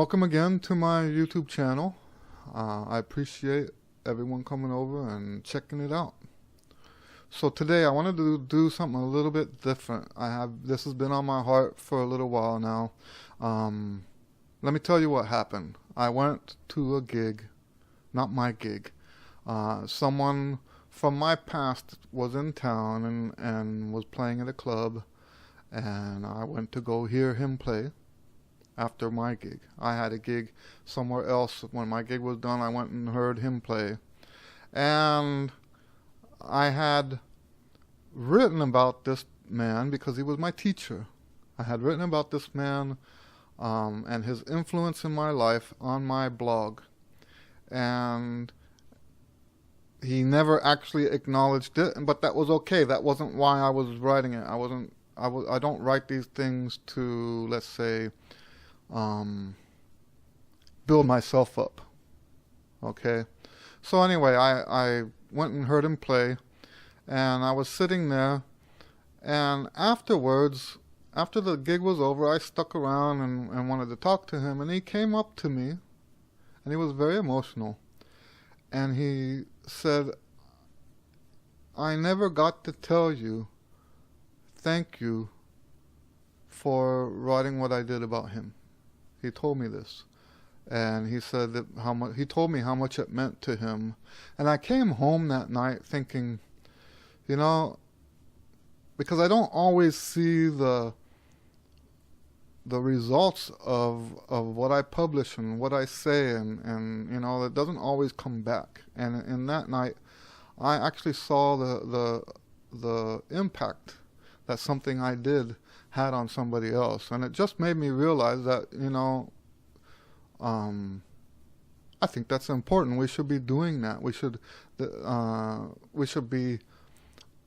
Welcome again to my YouTube channel. I appreciate everyone coming over and checking it out. So today I wanted to do something a little bit different. This has been on my heart for a little while now. Let me tell you what happened. I went to a gig, not my gig. Someone from my past was in town and was playing at a club, and I went to go hear him play. After my gig, I had a gig somewhere else. When my gig was done, I went and heard him play. And I had written about this man because he was my teacher. I had written about this man and his influence in my life on my blog. And he never actually acknowledged it, but that was okay. That wasn't why I was writing it. I don't write these things to, let's say, build myself up. Okay, so anyway, I went and heard him play, and I was sitting there, and afterwards, after the gig was over, I stuck around and wanted to talk to him, and he came up to me, and he was very emotional, and he said, "I never got to tell you thank you for writing what I did about him." He told me this, and he said that he told me how much it meant to him. And I came home that night thinking, you know, because I don't always see the results of what I publish and what I say, and you know, it doesn't always come back. And in that night, I actually saw the impact that something I did had on somebody else, and it just made me realize that, you know, I think that's important. We should be doing that. We should be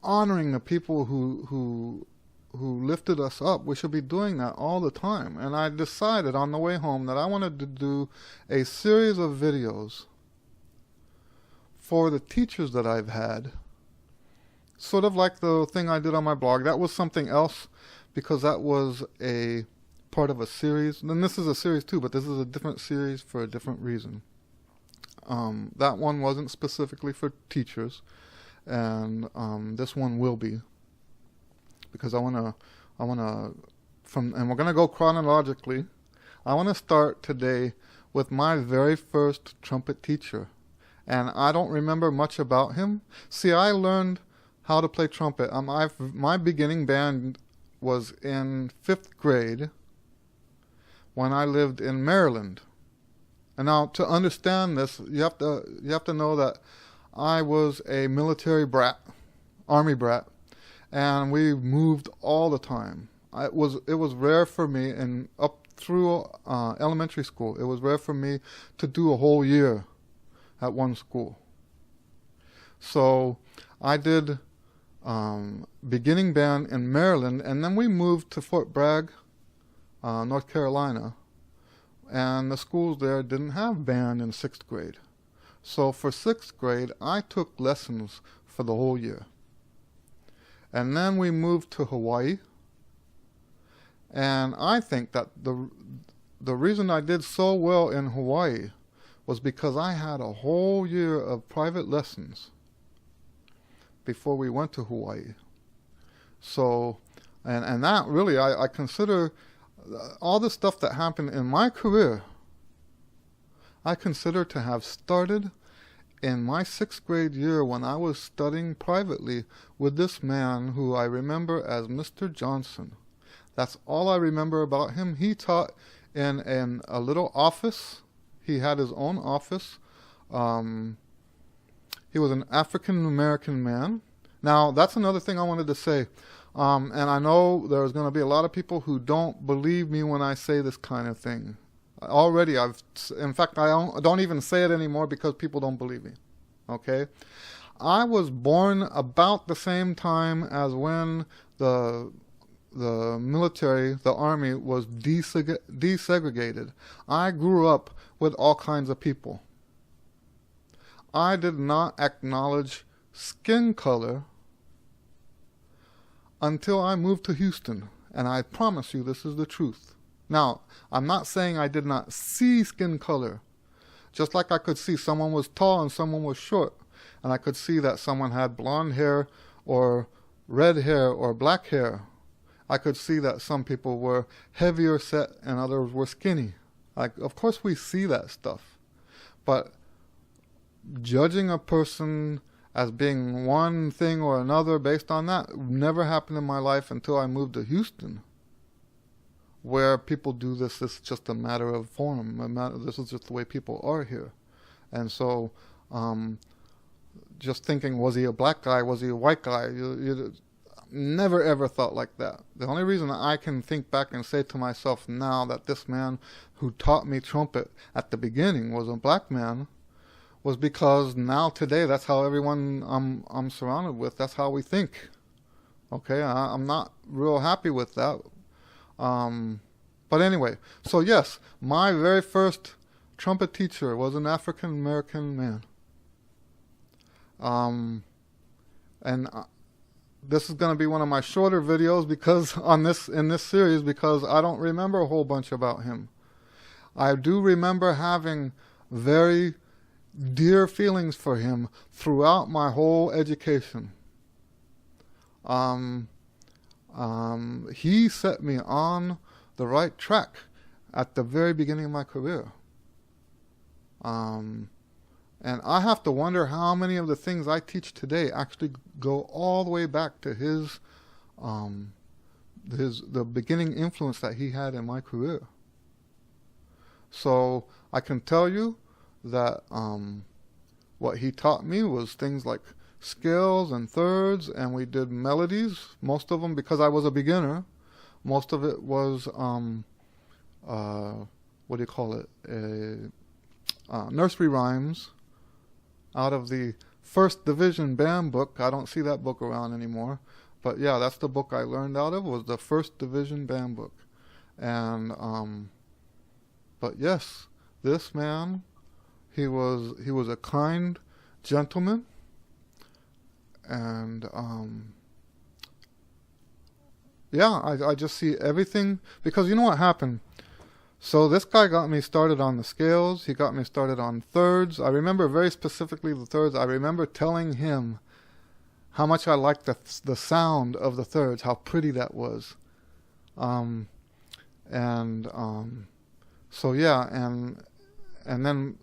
honoring the people who lifted us up. We should be doing that all the time. And I decided on the way home that I wanted to do a series of videos for the teachers that I've had, sort of like the thing I did on my blog. That was something else, because that was a part of a series. And this is a series too, but this is a different series for a different reason. That one wasn't specifically for teachers, and this one will be, because and we're gonna go chronologically. I want to start today with my very first trumpet teacher, and I don't remember much about him. See, I learned how to play trumpet. My beginning band was in 5th grade when I lived in Maryland. And now, to understand this, you have to know that I was a military brat, army brat, and we moved all the time. It was rare for me, and up through elementary school, it was rare for me to do a whole year at one school. So I did beginning band in Maryland, and then we moved to Fort Bragg, North Carolina, and the schools there didn't have band in 6th grade. So for 6th grade, I took lessons for the whole year. And then we moved to Hawaii, and I think that the reason I did so well in Hawaii was because I had a whole year of private lessons before we went to Hawaii. So, and that really, I consider all the stuff that happened in my career, I consider to have started in my 6th grade year when I was studying privately with this man who I remember as Mr. Johnson. That's all I remember about him. He taught in a little office. He had his own office. He was an African-American man. Now, that's another thing I wanted to say. And I know there's going to be a lot of people who don't believe me when I say this kind of thing. Already, in fact, I don't even say it anymore because people don't believe me. Okay? I was born about the same time as when the military, the army, was desegregated. I grew up with all kinds of people. I did not acknowledge skin color until I moved to Houston, and I promise you this is the truth. Now, I'm not saying I did not see skin color. Just like I could see someone was tall and someone was short. And I could see that someone had blonde hair or red hair or black hair. I could see that some people were heavier set and others were skinny. Like, of course we see that stuff. But judging a person as being one thing or another based on that never happened in my life until I moved to Houston, where people do this. It's just a matter of form. This is just the way people are here. And so just thinking, was he a black guy? Was he a white guy? You never ever thought like that. The only reason I can think back and say to myself now that this man who taught me trumpet at the beginning was a black man was because now today that's how everyone I'm surrounded with, that's how we think. Okay, I'm not real happy with that. But anyway, so yes, my very first trumpet teacher was an African American man. And this is going to be one of my shorter videos because in this series, because I don't remember a whole bunch about him. I do remember having very dear feelings for him throughout my whole education. He set me on the right track at the very beginning of my career. And I have to wonder how many of the things I teach today actually go all the way back to the beginning influence that he had in my career. So I can tell you that what he taught me was things like scales and thirds, and we did melodies. Most of them, because I was a beginner, most of it was nursery rhymes out of the First Division band book. I don't see that book around anymore, but yeah, that's the book I learned out of, was the First Division band book. And but yes, this man, he was a kind gentleman, and yeah, I just see everything, because you know what happened. So this guy got me started on the scales. He got me started on thirds. I remember very specifically the thirds. I remember telling him how much I liked the sound of the thirds, how pretty that was. So yeah, and then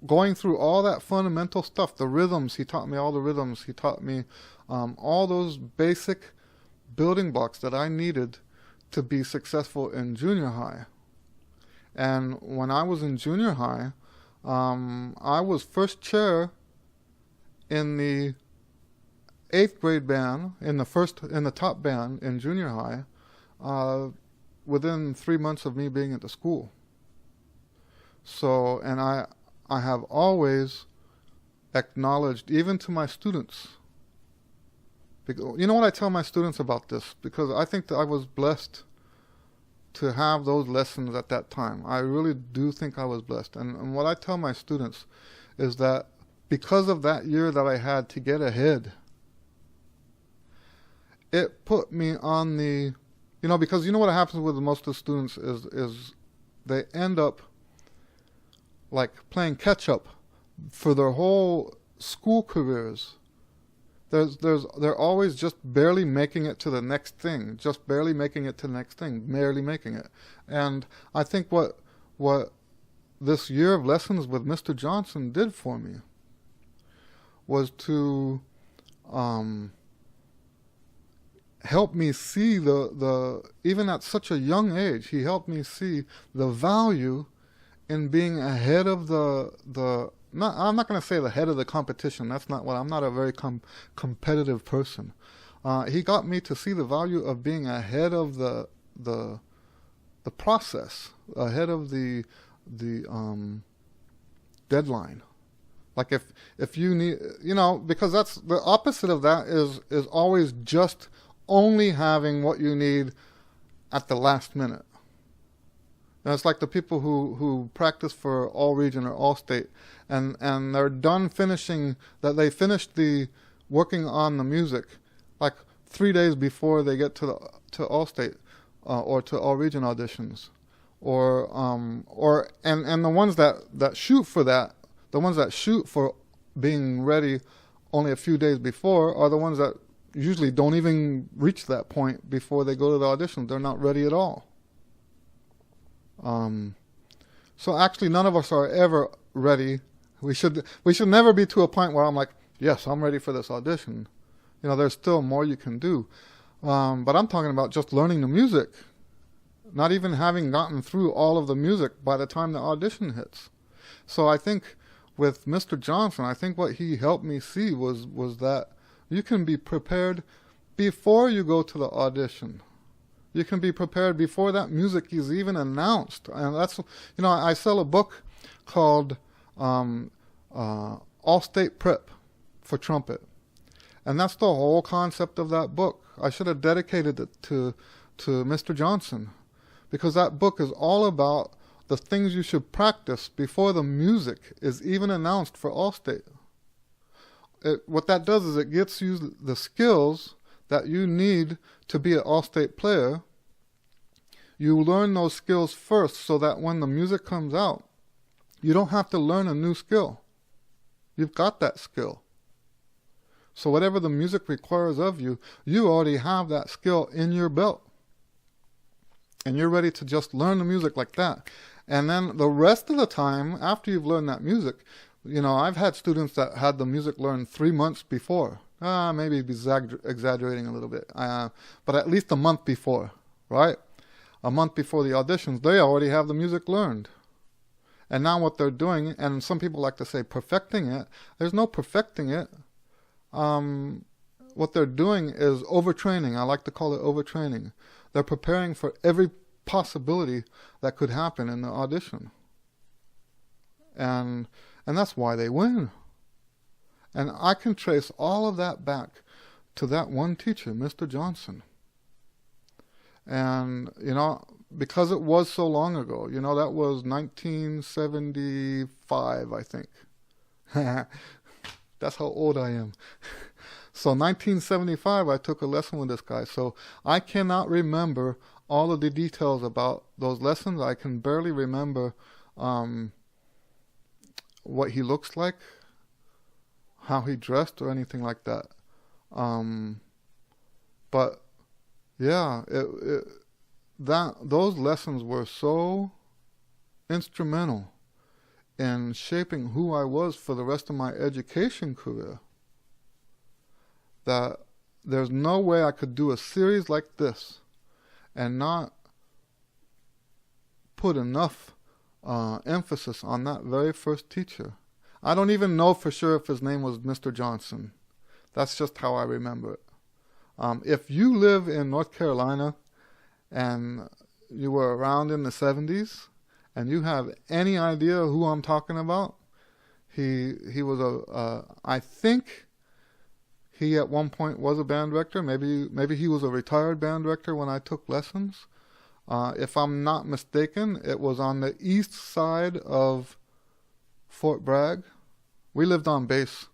going through all that fundamental stuff, the rhythms, he taught me all the rhythms. He taught me all those basic building blocks that I needed to be successful in junior high. And when I was in junior high, I was first chair in the 8th grade band, in the top band in junior high, within 3 months of me being at the school. So, and I have always acknowledged, even to my students, because, you know what I tell my students about this? Because I think that I was blessed to have those lessons at that time. I really do think I was blessed. And what I tell my students is that because of that year that I had to get ahead, it put me on the, because you know what happens with most of the students is they end up like playing catch up for their whole school careers. They're always just barely making it to the next thing, barely making it. And I think what this year of lessons with Mr. Johnson did for me was to help me see the even at such a young age, he helped me see the value in being ahead of I'm not going to say the head of the competition. That's not what. I'm not a very competitive person. He got me to see the value of being ahead of the process, ahead of the deadline. Like if you need, because that's the opposite of that is always just only having what you need at the last minute. And it's like the people who practice for all region or all state, and they're done finishing, that they finished the working on the music like 3 days before they get to all state or to all region auditions. and the ones that shoot for that, the ones that shoot for being ready only a few days before are the ones that usually don't even reach that point before they go to the audition. They're not ready at all. So actually none of us are ever ready. We should never be to a point where I'm like, yes, I'm ready for this audition. You know, there's still more you can do. But I'm talking about just learning the music, not even having gotten through all of the music by the time the audition hits. So I think with Mr. Johnson, I think what he helped me see was that you can be prepared before you go to the audition. You can be prepared before that music is even announced. And that's, you know, I sell a book called All State Prep for Trumpet. And that's the whole concept of that book. I should have dedicated it to Mr. Johnson, because that book is all about the things you should practice before the music is even announced for Allstate. What that does is it gets you the skills that you need to be an Allstate player. You learn those skills first so that when the music comes out, you don't have to learn a new skill. You've got that skill. So whatever the music requires of you, you already have that skill in your belt. And you're ready to just learn the music like that. And then the rest of the time, after you've learned that music, you know, I've had students that had the music learned 3 months before. Maybe exaggerating a little bit. But at least a month before, right? A month before the auditions, they already have the music learned. And now what they're doing, and some people like to say perfecting it, there's no perfecting it. What they're doing is overtraining. I like to call it overtraining. They're preparing for every possibility that could happen in the audition. And that's why they win. And I can trace all of that back to that one teacher, Mr. Johnson. And, you know, because it was so long ago, you know, that was 1975, I think. That's how old I am. So 1975, I took a lesson with this guy. So I cannot remember all of the details about those lessons. I can barely remember what he looks like, how he dressed, or anything like that. But yeah, those lessons were so instrumental in shaping who I was for the rest of my education career that there's no way I could do a series like this and not put enough emphasis on that very first teacher. I don't even know for sure if his name was Mr. Johnson. That's just how I remember it. If you live in North Carolina and you were around in the 70s and you have any idea who I'm talking about, he was I think he at one point was a band director. Maybe he was a retired band director when I took lessons. If I'm not mistaken, it was on the east side of Fort Bragg. We lived on base,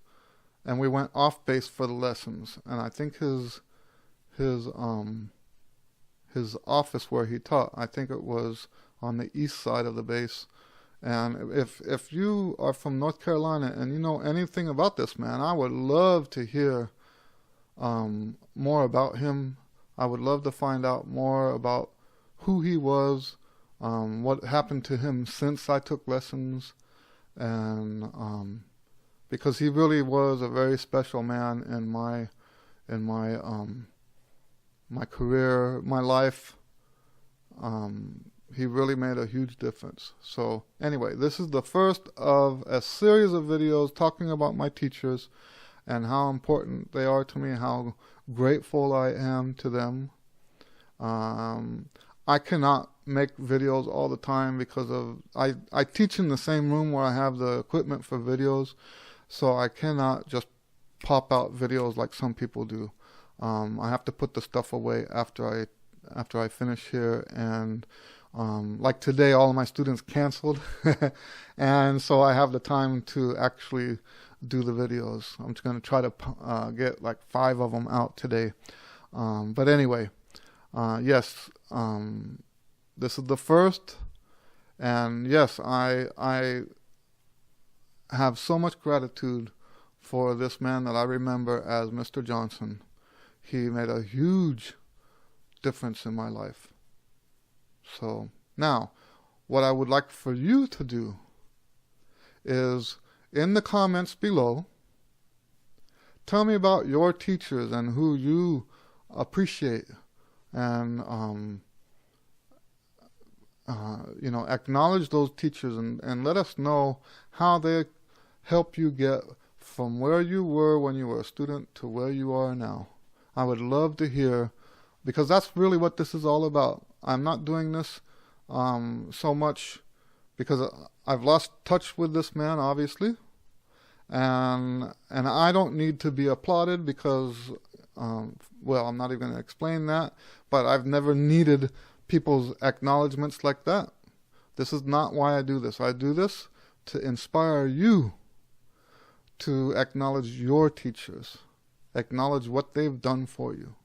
and we went off base for the lessons. And I think his office where he taught, I think it was on the east side of the base. And if you are from North Carolina and you know anything about this man, I would love to hear more about him. I would love to find out more about who he was, what happened to him since I took lessons, and because he really was a very special man in my career, my life. He really made a huge difference. So anyway, this is the first of a series of videos talking about my teachers and how important they are to me, how grateful I am to them. I cannot make videos all the time because I teach in the same room where I have the equipment for videos, so I cannot just pop out videos like some people do. I have to put the stuff away after I finish here, and like today all of my students canceled and so I have the time to actually do the videos. I'm just going to try to get like 5 of them out today. But anyway, yes, this is the first And yes, I have so much gratitude for this man that I remember as Mr. Johnson. He made a huge difference in my life. So now, what I would like for you to do is, in the comments below, tell me about your teachers and who you appreciate, and acknowledge those teachers, and let us know how they help you get from where you were when you were a student to where you are now. I would love to hear, because that's really what this is all about. I'm not doing this so much because I've lost touch with this man, obviously, and I don't need to be applauded because, well, I'm not even going to explain that, but I've never needed people's acknowledgments like that. This is not why I do this. I do this to inspire you to acknowledge your teachers, acknowledge what they've done for you.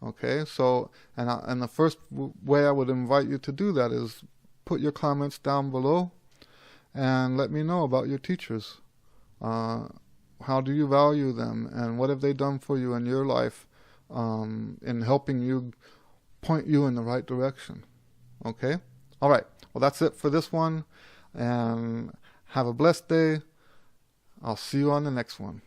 Okay, so, and the first way I would invite you to do that is put your comments down below and let me know about your teachers. How do you value them, and what have they done for you in your life in helping you, point you in the right direction? Okay? All right. Well, that's it for this one, and have a blessed day. I'll see you on the next one.